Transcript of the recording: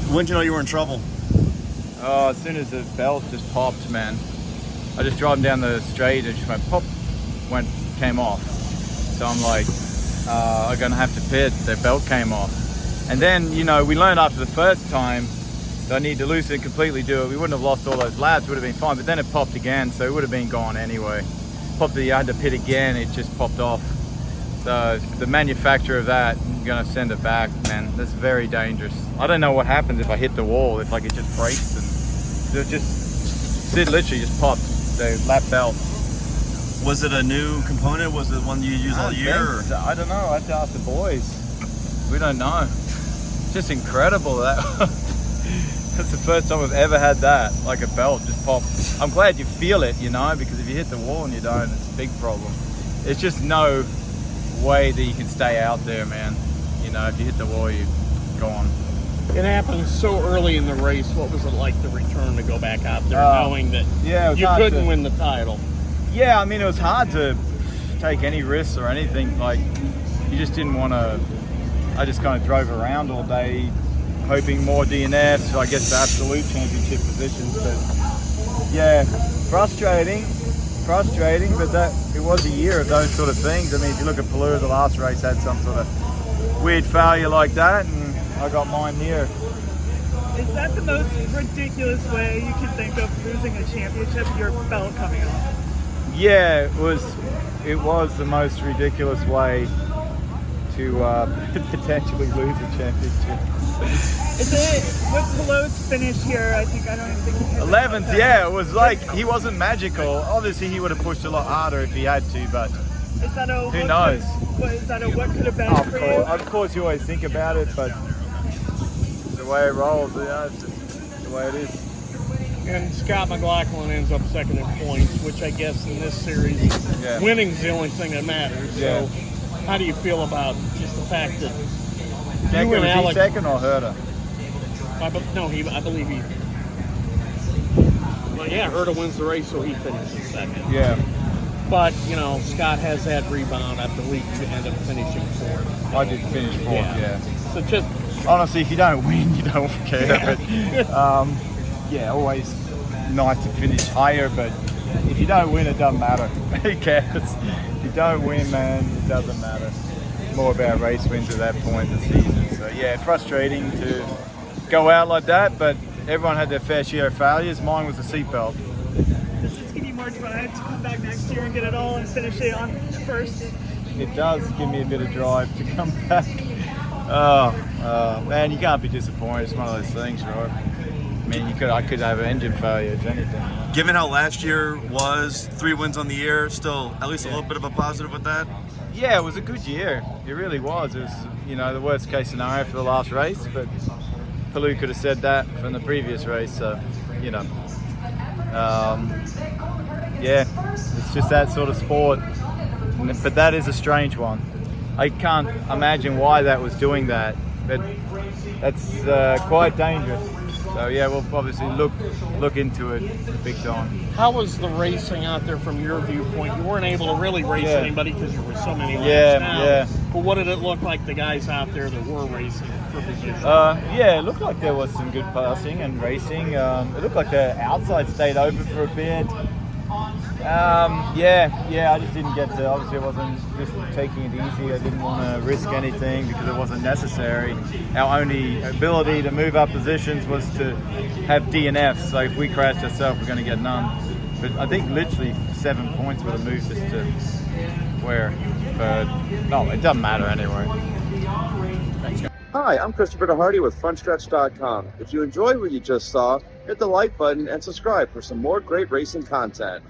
When did you know you were in trouble? Oh, as soon as the belt just popped, man. I just drove down the straight and just went pop, came off. So I'm like, I'm gonna have to pit. The belt came off. And then, you know, we learned after the first time that I need to loosen it completely, do it. We wouldn't have lost all those laps, would have been fine. But then it popped again, so it would have been gone anyway. Popped I had to pit again, it just popped off. So the manufacturer of that, I'm gonna send it back, man. That's very dangerous. I don't know what happens if I hit the wall, if like it just breaks and it literally just popped, the lap belt. Was it a new component? Was it one you use all year? So. I don't know, I have to ask the boys. We don't know. Just incredible that. That's the first time I've ever had that, like a belt just pop. I'm glad you feel it, you know, because if you hit the wall and you don't, it's a big problem. It's just no way that you can stay out there, man. You know, if you hit the wall, you're gone. It happened so early in the race. What was it like to return to go back out there, knowing that you couldn't win the title? Yeah, I mean, it was hard to take any risks or anything. Like, you just didn't want to. I just kind of drove around all day, hoping more DNFs, I guess the absolute championship positions. But yeah, frustrating, but it was a year of those sort of things. I mean, if you look at Palou, the last race had some sort of weird failure like that, and I got mine here. Is that the most ridiculous way you can think of losing a championship, your belt coming off? Yeah, it was the most ridiculous way to potentially lose a championship. Is it with Palou's finish here? I don't even think he hit 11th. Yeah, it was like he wasn't magical. Obviously, he would have pushed a lot harder if he had to, but is that who knows? What could have been for you? Of course, you always think about it, but the way it rolls, yeah, it's just the way it is. And Scott McLaughlin ends up second in points, which I guess in this series, winning's the only thing that matters. Yeah. So, how do you feel about just the fact that you and Alex second or Herta? I believe he. Well, yeah, Herta wins the race, so he finishes second. Yeah. But you know, Scott has that rebound. I believe you end up finishing fourth. I did finish fourth. Yeah. So just honestly, if you don't win, you don't care. But yeah, always nice to finish higher. But if you don't win, it doesn't matter. Who cares? If you don't win, man, it doesn't matter. It's more about race wins at that point in the season. So yeah, frustrating to go out like that, but everyone had their fair share of failures. Mine was the seatbelt. Does this give you more drive to come back next year and get it all and finish it on first? It does give me a bit of drive to come back. Oh, man, you can't be disappointed. It's one of those things, right? I mean, I could have an engine failure, if anything. Given how last year was, 3 wins on the year, still at least a little bit of a positive with that? Yeah, it was a good year. It really was. It was, you know, the worst case scenario for the last race, but Palou could have said that from the previous race, so, you know. Yeah, it's just that sort of sport. But that is a strange one. I can't imagine why that was doing that, but that's quite dangerous. So yeah, we'll obviously look into it big time. How was the racing out there from your viewpoint? You weren't able to really race anybody because there were so many laps down. Yeah. But what did it look like the guys out there that were racing for position? Yeah, it looked like there was some good passing and racing. It looked like the outside stayed open for a bit. I just didn't get to, obviously I wasn't just taking it easy. I didn't want to risk anything because it wasn't necessary. Our only ability to move up positions was to have DNFs, so if we crashed ourselves, we're going to get none. But I think literally 7 points would have moved us to where, no, it doesn't matter anyway. Thanks, guys. Hi, I'm Christopher DeHarde with Frontstretch.com. If you enjoyed what you just saw, hit the like button and subscribe for some more great racing content.